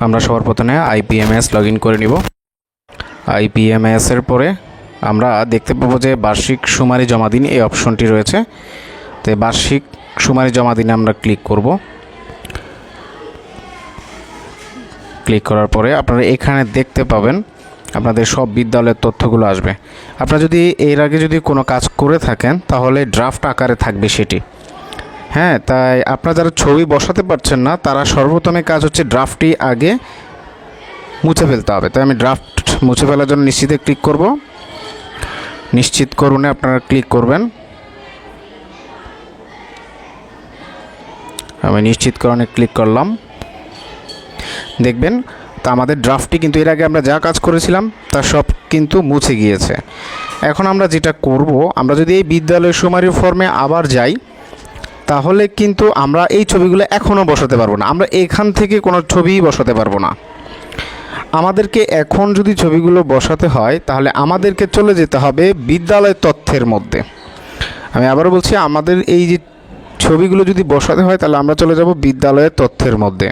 আমরা সবার প্রথমে আইপিএমএস লগ ইন করে নিব। আইপিএমএস এর পরে আমরা দেখতে পাবো যে বার্ষিক সুমারি জমা দিন এই অপশনটি রয়েছে। তো বার্ষিক সুমারি জমা দিনে আমরা ক্লিক করব। ক্লিক করার পরে আপনারা এখানে দেখতে পাবেন আপনাদের সব বিদ্যালয়ের তথ্যগুলো আসবে। আপনারা যদি এর আগে যদি কোনো কাজ করে থাকেন তাহলে ড্রাফট আকারে থাকবে সেটি। হ্যাঁ, তাই আপনারা যারা ছবি বসাতে পারছেন না তারা সর্বপ্রথমে কাজ হচ্ছে ড্রাফটটি আগে মুছে ফেলতে হবে। তাই আমি ড্রাফট মুছে ফেলার জন্য নিশ্চিতে ক্লিক করব। নিশ্চিত করুনে আপনারা ক্লিক করবেন। আমি নিশ্চিতকরণে ক্লিক করলাম। দেখবেন তা আমাদের ড্রাফটটি কিন্তু এর আগে আমরা যা কাজ করেছিলাম তা সব কিন্তু মুছে গিয়েছে। এখন আমরা যেটা করব, আমরা যদি এই বিদ্যালয় সুমারি ফর্মে আবার যাই তাহলে কিন্তু আমরা এই ছবিগুলো এখনও বসাতে পারবো না। আমরা এখান থেকে কোনো ছবিই বসাতে পারবো না। আমাদেরকে এখন যদি ছবিগুলো বসাতে হয় তাহলে আমাদেরকে চলে যেতে হবে বিদ্যালয় তথ্যের মধ্যে। আমি আবারও বলছি, আমাদের এই যে ছবিগুলো যদি বসাতে হয় তাহলে আমরা চলে যাব বিদ্যালয়ের তথ্যের মধ্যে।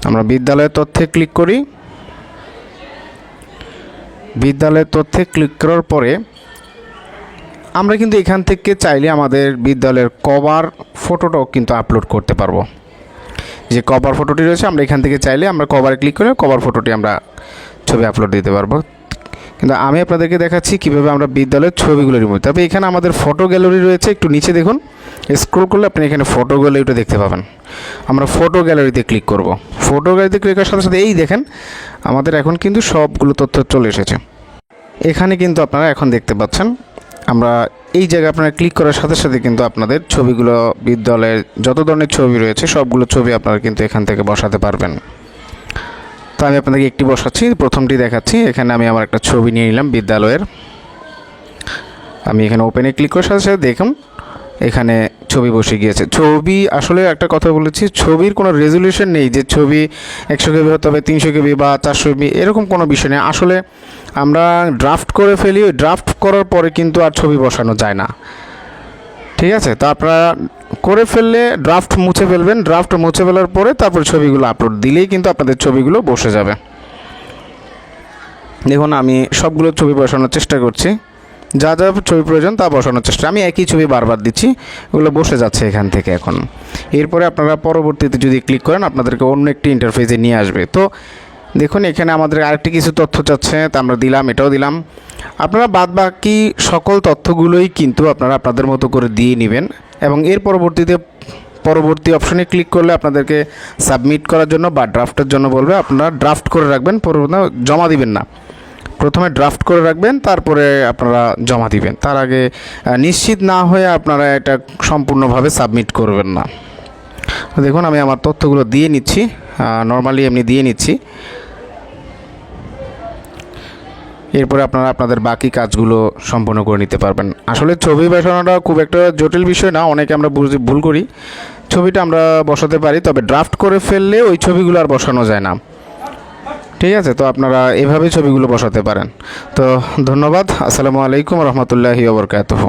আমরা বিদ্যালয়ের তথ্যে ক্লিক করি। বিদ্যালয়ের তথ্যে ক্লিক করার পরে আমরা কিন্তু এখান থেকে চাইলে আমাদের বিদ্যালয়ের কভার ফটোটাও কিন্তু আপলোড করতে পারবো। যে কভার ফটোটি রয়েছে আমরা এখান থেকে চাইলে আমরা কভারে ক্লিক করে কভার ফটোটি আমরা ছবি আপলোড দিতে পারবো। কিন্তু আমি আপনাদেরকে দেখাচ্ছি কীভাবে আমরা বিদ্যালয়ের ছবিগুলো রিমুভ। তবে এখানে আমাদের ফটো গ্যালারি রয়েছে, একটু নিচে দেখুন, স্ক্রল করলে আপনি এখানে ফটো গ্যালারিটা দেখতে পাবেন। আমরা ফটো গ্যালারিতে ক্লিক করব। ফটো গ্যালারিতে ক্লিক করার সাথে সাথে এই দেখেন আমাদের এখন কিন্তু সবগুলো তথ্য চলে এসেছে। এখানে কিন্তু আপনারা এখন দেখতে পাচ্ছেন আমরা এই জায়গায় আপনারা ক্লিক করার সাথে সাথে কিন্তু আপনাদের ছবিগুলো, বিদ্যালয়ের যত ধরনের ছবি রয়েছে সবগুলো ছবি আপনারা কিন্তু এখান থেকে বসাতে পারবেন। তো আমি আপনাদেরকে একটি বসাচ্ছি, প্রথমটি দেখাচ্ছি। এখানে আমি আমার একটা ছবি নিয়ে নিলাম বিদ্যালয়ের। আমি এখানে ওপেনে ক্লিক করার সাথে সাথে দেখুন এখানে ছবি বসে গিয়েছে। ছবি আসলে একটা কথা বলেছি, ছবির কোনো রেজলিউশন নেই যে ছবি 100 কেবি হতে হবে, 300 কেবি বা 400 কেবি, এরকম কোনো বিষয় নেই। আসলে আমরা ড্রাফট করে ফেলি, ওই ড্রাফট করার পরে কিন্তু আর ছবি বসানো যায় না। ঠিক আছে, তো আপনারা করে ফেললে ড্রাফট মুছে ফেলবেন। ড্রাফট মুছে ফেলার পরে তারপর ছবিগুলো আপলোড দিলেই কিন্তু আপনাদের ছবিগুলো বসে যাবে। দেখুন আমি সবগুলো ছবি বসানোর চেষ্টা করছি, যা যা ছবি প্রয়োজন তা বসানোর চেষ্টা। আমি একই ছবি বারবার দিচ্ছি, ওগুলো বসে যাচ্ছে এখান থেকে এখন। এরপরে আপনারা পরবর্তীতে যদি ক্লিক করেন আপনাদেরকে অন্য একটি ইন্টারফেসে নিয়ে আসবে। তো দেখুন এখানে আমাদের আরেকটি কিছু তথ্য চাচ্ছে, তা আমরা দিলাম, এটাও দিলাম। আপনারা বাদ বাকি সকল তথ্যগুলোই কিন্তু আপনারা আপনাদের মতো করে দিয়ে নেবেন এবং এর পরবর্তী অপশনে ক্লিক করলে আপনাদেরকে সাবমিট করার জন্য বা ড্রাফটের জন্য বলবে। আপনারা ড্রাফট করে রাখবেন, জমা দিবেন না। প্রথমে ড্রাফট করে রাখবেন, তারপরে আপনারা জমা দিবেন। তার আগে নিশ্চিত না হয়ে আপনারা এটা সম্পূর্ণভাবে সাবমিট করবেন না। দেখুন আমি আমার তথ্যগুলো দিয়ে নিচ্ছি, নর্মালি এমনি দিয়ে নিচ্ছি। এরপরে আপনারা আপনাদের বাকি কাজগুলো সম্পন্ন করে নিতে পারবেন। আসলে ছবি বসানোটা খুব একটা জটিল বিষয় না, অনেকে আমরা ভুল করি। ছবিটা আমরা বসাতে পারি, তবে ড্রাফট করে ফেললে ওই ছবিগুলো আর বসানো যায় না। ঠিক আছে, তো আপনারা এভাবে ছবিগুলো বসাতে পারেন। তো ধন্যবাদ। আসসালামু আলাইকুম রহমতুল্লাহি ওয়া বারাকাতুহু।